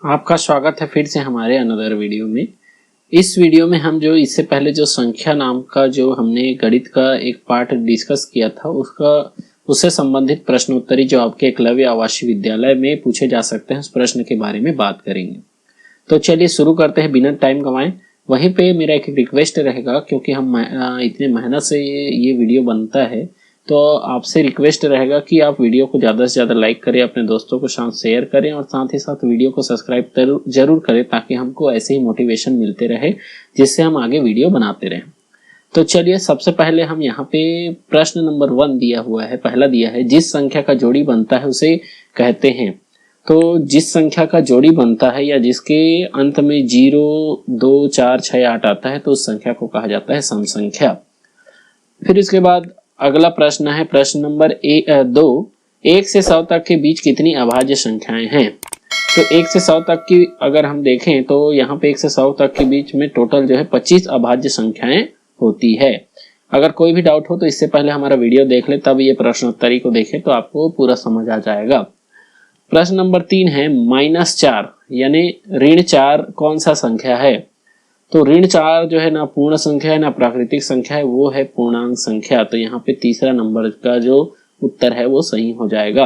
आपका स्वागत है फिर से हमारे अनदर वीडियो में। इस वीडियो में हम जो इससे पहले जो संख्या नाम का जो हमने गणित का एक पार्ट डिस्कस किया था उससे संबंधित प्रश्न उत्तरी जो आपके एकलव्य आवासीय विद्यालय में पूछे जा सकते हैं उस प्रश्न के बारे में बात करेंगे। तो चलिए शुरू करते हैं बिना टाइम गंवाए। वहीं पे मेरा एक रिक्वेस्ट रहेगा, क्योंकि हम इतने मेहनत से ये वीडियो बनता है, तो आपसे रिक्वेस्ट रहेगा कि आप वीडियो को ज़्यादा से ज़्यादा लाइक करें, अपने दोस्तों को साथ शेयर करें और साथ ही साथ वीडियो को सब्सक्राइब जरूर करें, ताकि हमको ऐसे ही मोटिवेशन मिलते रहे जिससे हम आगे वीडियो बनाते रहें। तो चलिए सबसे पहले हम यहाँ पे प्रश्न नंबर 1 दिया हुआ है, पहला दिया है जिस संख्या का जोड़ी बनता है उसे कहते हैं। तो जिस संख्या का जोड़ी बनता है या जिसके अंत में 0, 2, 4, 6, 8 आता है तो उस संख्या को कहा जाता है सम संख्या। फिर इसके बाद अगला प्रश्न है प्रश्न नंबर 2, 1 से 100 तक के बीच कितनी अभाज्य संख्याएं हैं। तो 1 से 100 तक की अगर हम देखें तो यहाँ पे 1 से 100 तक के बीच में टोटल जो है 25 अभाज्य संख्याएं होती है। अगर कोई भी डाउट हो तो इससे पहले हमारा वीडियो देख ले, तब ये प्रश्नोत्तरी को देखें तो आपको पूरा समझ आ जाएगा। प्रश्न नंबर 3 है -4 यानी ऋण 4 कौन सा संख्या है। तो ऋण 4 जो है ना पूर्ण संख्या है ना प्राकृतिक संख्या है, वो है पूर्णांक संख्या। तो यहाँ पे तीसरा नंबर का जो उत्तर है वो सही हो जाएगा।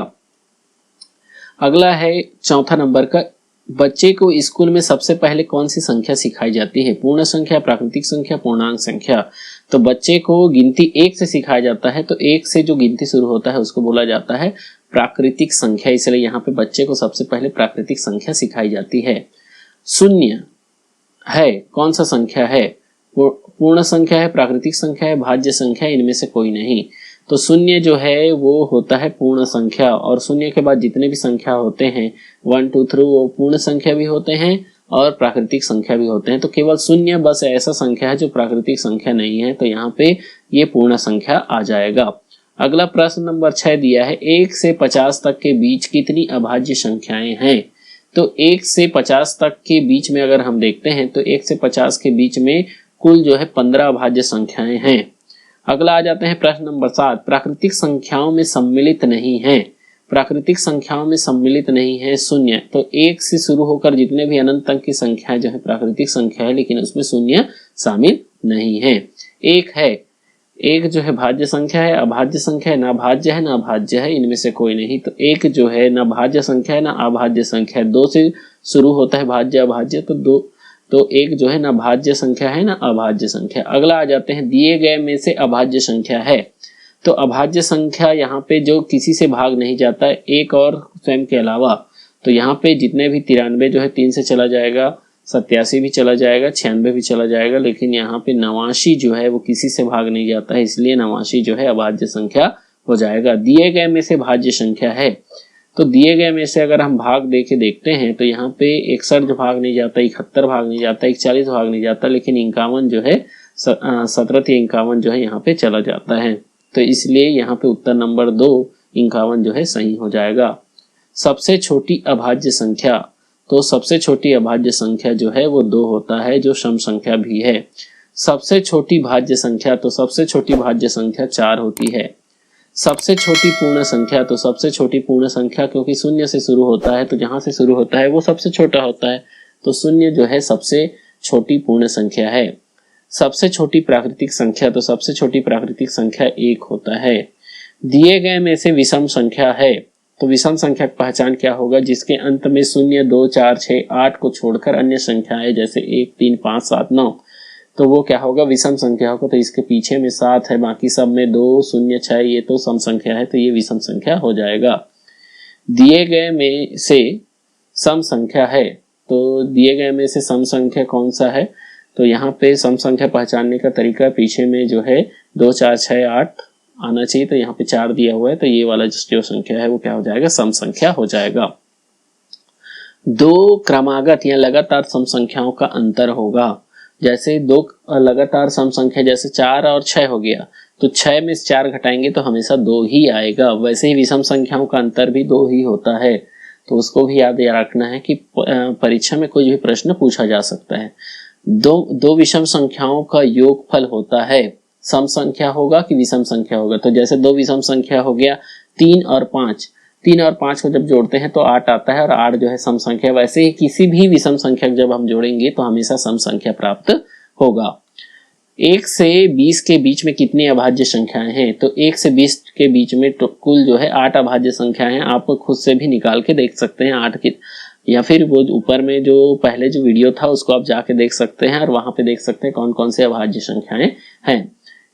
अगला है चौथा नंबर का, बच्चे को स्कूल में सबसे पहले कौन सी संख्या सिखाई जाती है, पूर्ण संख्या, प्राकृतिक संख्या, पूर्णांक संख्या। तो बच्चे को गिनती 1 से सिखाया जाता है, तो 1 से जो गिनती शुरू होता है उसको बोला जाता है प्राकृतिक संख्या, इसलिए यहाँ पे बच्चे को सबसे पहले प्राकृतिक संख्या सिखाई जाती है। शून्य है कौन सा संख्या है, पूर्ण संख्या है, प्राकृतिक संख्या है, भाज्य संख्या, इनमें से कोई नहीं। तो शून्य जो है वो होता है पूर्ण संख्या, और शून्य के बाद जितने भी संख्या होते हैं 1, 2, 3 वो पूर्ण संख्या भी होते हैं और प्राकृतिक संख्या भी होते हैं। तो केवल शून्य बस ऐसा संख्या है जो प्राकृतिक संख्या नहीं है, तो यहाँ पे ये पूर्ण संख्या आ जाएगा। अगला प्रश्न नंबर 6 दिया है 1 से 50 तक के बीच कितनी अभाज्य संख्याएं हैं। तो 1 से 50 तक के बीच में अगर हम देखते हैं तो 1 से 50 के बीच में कुल जो है 15 अभाज्य संख्याएं हैं। अगला आ जाते हैं प्रश्न नंबर 7, प्राकृतिक संख्याओं में सम्मिलित नहीं है। प्राकृतिक संख्याओं में सम्मिलित नहीं है शून्य। तो 1 से शुरू होकर जितने भी अनंत तक की संख्याएं जो है प्राकृतिक संख्या है, लेकिन उसमें शून्य शामिल नहीं है। एक जो है भाज्य संख्या है, अभाज्य संख्या है, ना भाज्य है ना अभाज्य है, इनमें से कोई नहीं। तो एक जो है ना भाज्य संख्या है ना अभाज्य संख्या है, 2 से शुरू होता है भाज्य अभाज्य, तो एक जो है ना भाज्य संख्या है ना अभाज्य संख्या। अगला आ जाते हैं दिए गए में से अभाज्य संख्या है। तो अभाज्य संख्या यहाँ पे जो किसी से भाग नहीं जाता है, एक और स्वयं के अलावा। तो यहाँ पे जितने भी 93 जो है 3 से चला जाएगा, 87 भी चला जाएगा, 96 भी चला जाएगा, लेकिन यहाँ पे 89 जो है वो किसी से भाग नहीं जाता है, इसलिए 89 जो है अभाज्य संख्या हो जाएगा। दिए गए में से भाज्य संख्या है, तो दिए गए में से अगर हम भाग देखते हैं तो यहाँ पे 61 भाग नहीं जाता, 71 भाग नहीं जाता, 41 भाग नहीं जाता, लेकिन 51 जो है 17 जो है यहाँ पे चला जाता है। तो इसलिए यहाँ पे उत्तर नंबर 2 51 जो है सही हो जाएगा। सबसे छोटी अभाज्य संख्या, तो सबसे छोटी अभाज्य संख्या जो है वो 2 होता है, जो सम संख्या भी है। सबसे छोटी भाज्य संख्या, तो सबसे छोटी भाज्य संख्या 4 होती है। सबसे छोटी पूर्ण संख्या, तो सबसे छोटी पूर्ण संख्या क्योंकि शून्य से शुरू होता है, तो जहां से शुरू होता है वो सबसे छोटा होता है, तो शून्य जो है सबसे छोटी पूर्ण संख्या है। सबसे छोटी प्राकृतिक संख्या, तो सबसे छोटी प्राकृतिक संख्या 1 होता है। दिए गए में से विषम संख्या है, तो विषम संख्या की पहचान क्या होगा, जिसके अंत में 0, 2, 4, 6, 8 को छोड़कर अन्य संख्याएं जैसे 1, 3, 5, 7, 9, तो वो क्या होगा विषम संख्या होगा। तो इसके पीछे में 7 है, बाकी सब में 2, 0, 6 ये तो सम संख्या है, तो ये विषम संख्या हो जाएगा। दिए गए में से सम संख्या है, तो दिए गए में से सम संख्या कौन सा है, तो यहाँ पे सम संख्या पहचानने का तरीका पीछे में जो है 2, 4, 6, 8 आना चाहिए, तो यहाँ पे 4 दिया हुआ है, तो ये वाला जो संख्या है वो क्या हो जाएगा सम संख्या हो जाएगा। 2 क्रमागत या लगातार सम संख्याओं का अंतर होगा। जैसे 2 लगातार सम संख्या जैसे 4 और 6 हो गया, तो 6 में से 4 घटाएंगे तो हमेशा 2 ही आएगा। वैसे ही विषम संख्याओं का अंतर भी 2 ही होता है, तो उसको भी याद रखना है कि परीक्षा में कोई भी प्रश्न पूछा जा सकता है। दो विषम संख्याओं का योगफल होता है, सम संख्या होगा कि विषम संख्या होगा। तो जैसे 2 विषम संख्या हो गया 3 और 5, 3 और 5 को जब जोड़ते हैं तो 8 आता है और 8 जो है सम संख्या। वैसे ही किसी भी विषम संख्या जब हम जोड़ेंगे तो हमेशा सम संख्या प्राप्त होगा। 1 से 20 के बीच में कितनी अभाज्य संख्याएं हैं? तो 1 से 20 के बीच में तो कुल जो है 8 अभाज्य संख्याएं हैं। आप खुद से भी निकाल के देख सकते हैं 8 की, या फिर वो ऊपर में जो पहले जो वीडियो था उसको आप जाके देख सकते हैं और वहां पे देख सकते हैं कौन कौन से अभाज्य संख्याएं हैं।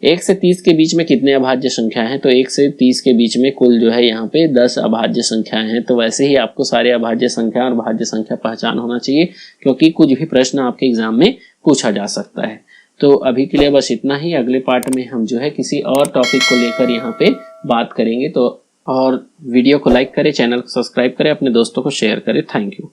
1 से 30 के बीच में कितने अभाज्य संख्या हैं? तो 1 से 30 के बीच में कुल जो है यहाँ पे 10 अभाज्य संख्याएं हैं। तो वैसे ही आपको सारे अभाज्य संख्या और भाज्य संख्या पहचान होना चाहिए, क्योंकि कुछ भी प्रश्न आपके एग्जाम में पूछा जा सकता है। तो अभी के लिए बस इतना ही। अगले पार्ट में हम जो है किसी और टॉपिक को लेकर यहाँ पे बात करेंगे। तो और वीडियो को लाइक करें, चैनल को सब्सक्राइब करें, अपने दोस्तों को शेयर करें। Thank you.